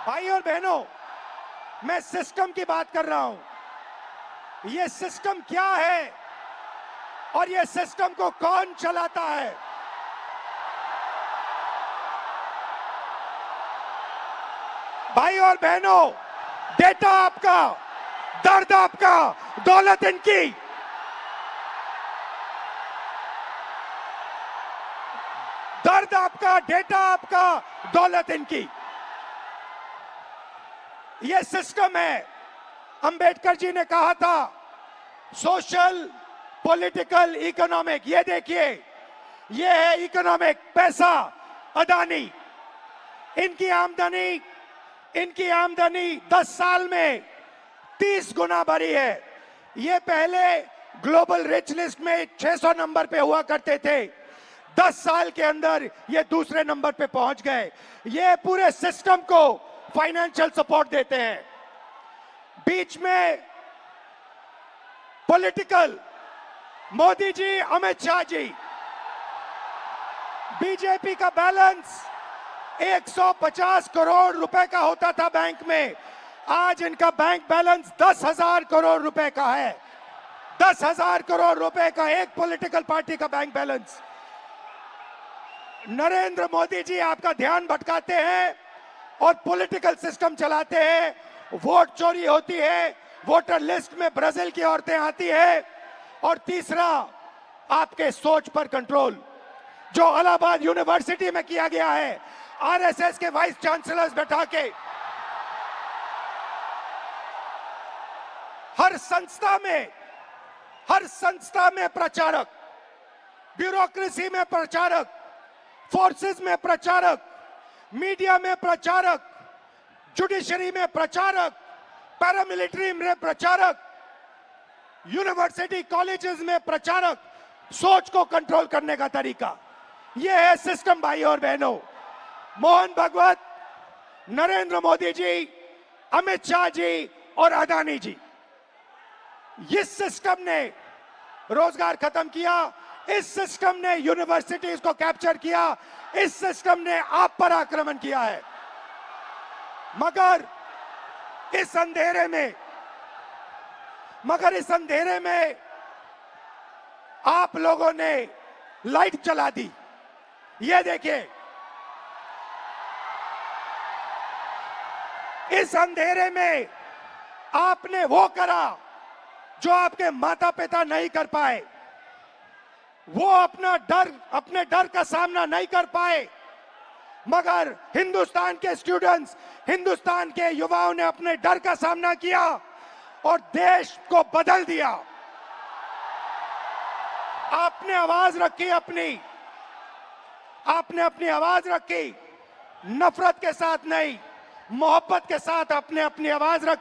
भाई और बहनों, मैं सिस्टम की बात कर रहा हूं। ये सिस्टम क्या है और ये सिस्टम को कौन चलाता है? भाई और बहनों, डेटा आपका, दर्द आपका, दौलत इनकी। दर्द आपका, डेटा आपका, दौलत इनकी। ये सिस्टम है। अंबेडकर जी ने कहा था सोशल, पॉलिटिकल, इकोनॉमिक। ये देखिए, ये है इकोनॉमिक, पैसा, अदानी। इनकी आमदनी 10 साल में 30 गुना बढ़ी है। ये पहले ग्लोबल रिच लिस्ट में 600 नंबर पे हुआ करते थे। 10 साल के अंदर ये दूसरे नंबर पे पहुंच गए। ये पूरे सिस्टम को फाइनेंशियल सपोर्ट देते हैं। बीच में पॉलिटिकल, मोदी जी, अमित शाह जी। बीजेपी का बैलेंस 150 करोड़ रुपए का होता था बैंक में। आज इनका बैंक बैलेंस 10,000 करोड़ रुपए का है। 10,000 करोड़ रुपए का एक पॉलिटिकल पार्टी का बैंक बैलेंस। नरेंद्र मोदी जी आपका ध्यान भटकाते हैं और पॉलिटिकल सिस्टम चलाते हैं। वोट चोरी होती है, वोटर लिस्ट में ब्राजील की औरतें आती है। और तीसरा, आपके सोच पर कंट्रोल, जो इलाहाबाद यूनिवर्सिटी में किया गया है, आरएसएस के वाइस चांसलर्स बैठा के हर संस्था में प्रचारक, ब्यूरोक्रेसी में प्रचारक, फोर्सेस में प्रचारक, मीडिया में प्रचारक, जुडिशरी में प्रचारक, पैरामिलिट्री में प्रचारक, यूनिवर्सिटी कॉलेजेस में प्रचारक। सोच को कंट्रोल करने का तरीका यह है सिस्टम। भाई और बहनों, मोहन भागवत, नरेंद्र मोदी जी, अमित शाह जी और अदानी जी, इस सिस्टम ने रोजगार खत्म किया। इस सिस्टम ने यूनिवर्सिटीज को कैप्चर किया। इस सिस्टम ने आप पर आक्रमण किया है। मगर इस अंधेरे में आप लोगों ने लाइट जला दी। ये देखिए, इस अंधेरे में आपने वो करा जो आपके माता पिता नहीं कर पाए। वो अपने डर का सामना नहीं कर पाए, मगर हिंदुस्तान के स्टूडेंट्स, हिंदुस्तान के युवाओं ने अपने डर का सामना किया और देश को बदल दिया। आपने अपनी आवाज रखी, नफरत के साथ नहीं, मोहब्बत के साथ आपने अपनी आवाज रखी।